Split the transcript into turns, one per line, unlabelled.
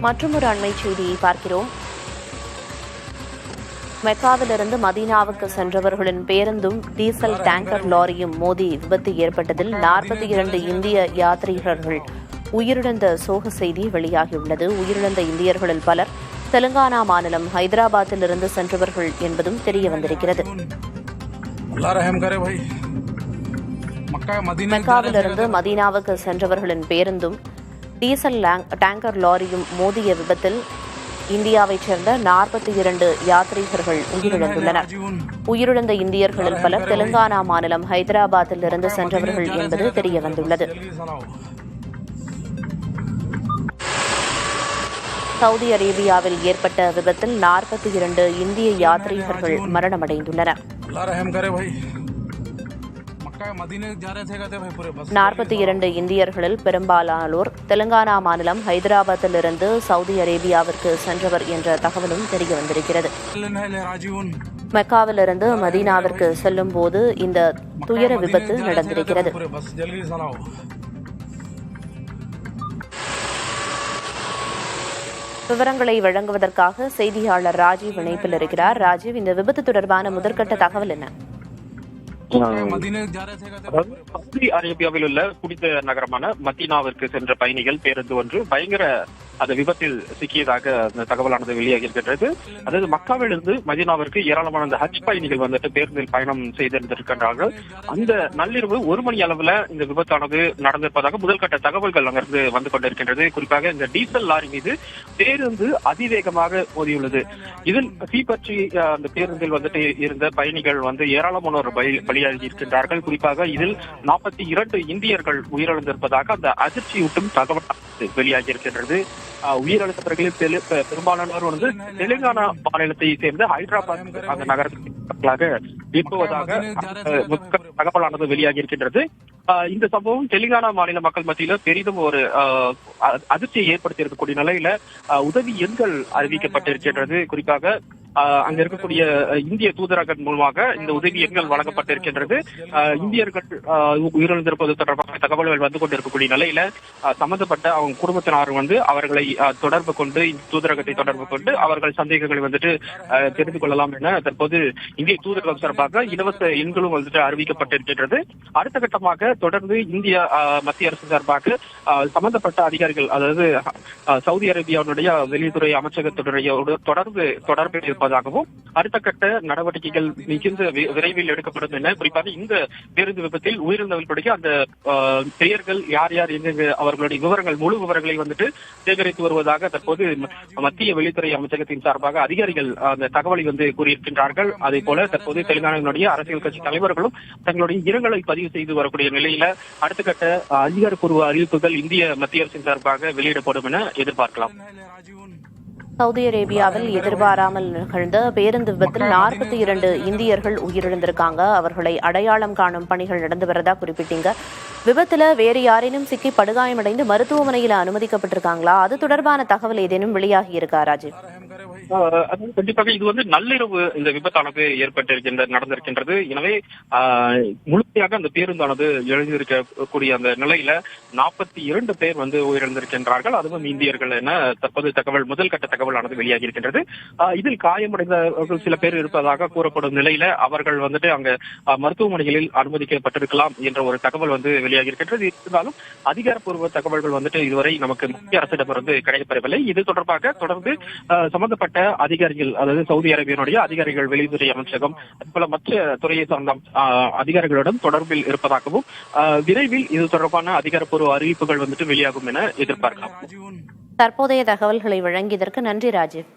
மற்றொரு அண்மை செய்தியை பார்க்கிறோம். மெக்காவிலிருந்து மதீனாவுக்கு சென்றவர்களின் பேருந்தும் டீசல் டேங்கர் லாரியும் மோதி விபத்து ஏற்பட்டதில் 42 இந்திய யாத்ரீகர்கள் உயிரிழந்த சோக செய்தி வெளியாகியுள்ளது. உயிரிழந்த இந்தியர்களில் பலர் தெலுங்கானா மாநிலம் ஹைதராபாத்திலிருந்து சென்றவர்கள் என்பதும் தெரியவந்திருக்கிறது. மெக்காவிலிருந்து மதீனாவுக்கு சென்றவர்களின் பேருந்தும் டீசல் டேங்கர் லாரியும் மோதிய விபத்தில் இந்தியாவைச் சேர்ந்த 42 யாத்ரீகர்கள் உயிரிழந்துள்ளனர். உயிரிழந்த இந்தியர்களில் பலர் தெலுங்கானா மாநிலம் ஹைதராபாத்திலிருந்து சென்றவர்கள் என்பது தெரியவந்துள்ளது. சவுதி அரேபியாவில் ஏற்பட்ட விபத்தில் 42 இந்திய யாத்ரீகர்கள் மரணமடைந்துள்ளனர். 42 இந்தியர்களில் பெரும்பாலானோர் தெலுங்கானா மாநிலம் ஹைதராபாத்திலிருந்து சவுதி அரேபியாவிற்கு சென்றவர் என்ற தகவலும் தெரியவந்திருக்கிறது. மெக்காவிலிருந்து மதீனாவிற்கு செல்லும் போது இந்த துயர விபத்து நடந்திருக்கிறது. விவரங்களை வழங்குவதற்காக செய்தியாளர் ராஜீவ் இணைப்பில் இருக்கிறார். ராஜீவ், இந்த விபத்து தொடர்பான முதற்கட்ட தகவல் என்ன?
சவுதி அரேபியாவில் உள்ள புனித நகரமான மதீனாவிற்கு சென்ற பயணிகள் பேருந்து ஒன்று பயங்கர அந்த விபத்தில் சிக்கியதாக அந்த தகவலானது வெளியாகியிருக்கின்றது. அதாவது மக்காவிலிருந்து மதீனாவிற்கு ஏராளமான அந்த ஹஜ் பயணிகள் வந்துட்டு பேருந்தில் பயணம் செய்திருந்திருக்கின்றார்கள். அந்த நள்ளிரவு 1 மணி அளவுல இந்த விபத்தானது நடந்திருப்பதாக முதல்கட்ட தகவல்கள் அங்கிருந்து வந்து கொண்டிருக்கின்றது. குறிப்பாக இந்த டீசல் லாரி மீது பேருந்து அதிவேகமாக மோதியுள்ளது. இதில் தீப்பற்றி அந்த பேருந்தில் வந்துட்டு இருந்த பயணிகள் வந்து ஏராளமானோர் பலியாகி இருக்கின்றார்கள். குறிப்பாக இதில் 42 இந்தியர்கள் உயிரிழந்திருப்பதாக அந்த அதிர்ச்சியூட்டும் தகவல் வெளியாகி இருக்கின்றது. உயிரிழந்தவர்களில் பெரும்பாலானோர் வந்து தெலுங்கானா மாநிலத்தை சேர்ந்த ஹைதராபாத் அந்த நகரத்திற்கு இருப்பதாக தகவலானது வெளியாகி இருக்கின்றது. இந்த சம்பவம் தெலுங்கானா மாநில மக்கள் மத்தியில பெரிதும் ஒரு அதிர்ச்சியை ஏற்படுத்தி இருக்கக்கூடிய நிலையில உதவி எண்கள் அறிவிக்கப்பட்டிருக்கின்றது. குறிப்பாக அங்க இருக்கக்கூடிய இந்திய தூதரகம் மூலமாக இந்த உதவி எண்கள் வழங்கப்பட்டிருக்கின்றது. இந்தியர்கள் உயிரிழந்திருப்பது தொடர்பாக தகவல்கள் வந்து கொண்டிருக்கக்கூடிய நிலையில சம்பந்தப்பட்ட அவங்க குடும்பத்தினர் வந்து அவர்களை தொடர்பு கொண்டு தூதரகத்தை தொடர்பு கொண்டு அவர்கள் சந்தேகங்களை வந்துட்டு தெரிந்து கொள்ளலாம் என தற்போது இந்திய தூதரகம் சார்பாக இலவச எண்களும் வந்துட்டு அறிவிக்கப்பட்டிருக்கின்றது. அடுத்த கட்டமாக தொடர்ந்து இந்திய மத்திய அரசு சார்பாக சம்பந்தப்பட்ட அதிகாரிகள், அதாவது சவுதி அரேபியாவுடைய வெளியுறவுத்துறை அமைச்சகத்துடைய தொடர்பு இருப்பதாகவும் அடுத்த கட்ட நடவடிக்கைகள் மிகுந்த விரைவில் எடுக்கப்படும் என, குறிப்பாக இந்த பேருந்து விபத்தில் உயிரிழந்தவர்களுடைய அந்த பெயர்கள் யார் யார் எங்க அவர்களுடைய விவரங்கள் முழு விவரங்களை வந்துட்டு சேகரித்து வருவதாக தற்போது மத்திய வெளித்துறை அமைச்சகத்தின் சார்பாக அதிகாரிகள் அந்த தகவலை வந்து கூறியிருக்கின்றார்கள். அதே போல தற்போது தெலுங்கானாவினுடைய அரசியல் கட்சி தலைவர்களும் தங்களுடைய இரங்கலை பதிவு செய்து வரக்கூடிய நிலையில அடுத்த கட்ட அதிகாரப்பூர்வ அறிவிப்புகள் இந்திய மத்திய அரசின் சார்பாக வெளியிடப்படும் என எதிர்பார்க்கலாம்.
சவுதி அரேபியாவில் எதிர்பாராமல் நிகழ்ந்த பேருந்து விபத்தில் 42 இந்தியர்கள் உயிரிழந்திருக்காங்க. அவர்களை அடையாளம் காணும் பணிகள் நடந்து வரதா குறிப்பிட்டீங்க. விபத்துல வேறு யாரேனும் சிக்கி படுகாயமடைந்து மருத்துவமனையில் அனுமதிக்கப்பட்டிருக்காங்களா? அது தொடர்பான தகவல் ஏதேனும் வெளியாகி இருக்கா ராஜீவ்?
கண்டிப்பாக இது வந்து நள்ளிரவு இந்த விபத்தானது நடந்திருக்கின்றது. எனவே முழுமையாக அந்த பேருந்தானது எழுந்திருக்கக்கூடிய அந்த நிலையில 42 பேர் வந்து உயிரிழந்திருக்கின்றார்கள். அதுவும் இந்தியர்கள் என தற்போது முதல் கட்ட தகவலானது வெளியாகி இருக்கின்றது. இதில் காயமடைந்தவர்கள் சில பேர் இருப்பதாக கூறப்படும் நிலையில அவர்கள் வந்துட்டு அங்க மருத்துவமனைகளில் அனுமதிக்கப்பட்டிருக்கலாம் என்ற ஒரு தகவல் வந்து வெளியாகி இருக்கின்றது. இருந்தாலும் அதிகாரப்பூர்வ தகவல்கள் வந்துட்டு இதுவரை நமக்கு மத்திய அரசிடமிருந்து கிடைக்கப்பெறவில்லை. இது தொடர்பாக தொடர்ந்து சம்பந்தப்பட்ட அதிகாரிகள், அதாவது சவுதி அரேபியாவுடைய அதிகாரிகள், வெளியுறவுத்துறை அமைச்சகம் அதுபோல மற்ற துறையை சார்ந்த அதிகாரிகளுடன் தொடர்பில் இருப்பதாகவும் விரைவில் இது தொடர்பான அதிகாரப்பூர்வ அறிவிப்புகள் வந்துட்டு வெளியாகும் என எதிர்பார்க்கலாம்.
தற்போதைய தகவல்களை வழங்கியதற்கு நன்றி ராஜீவ்.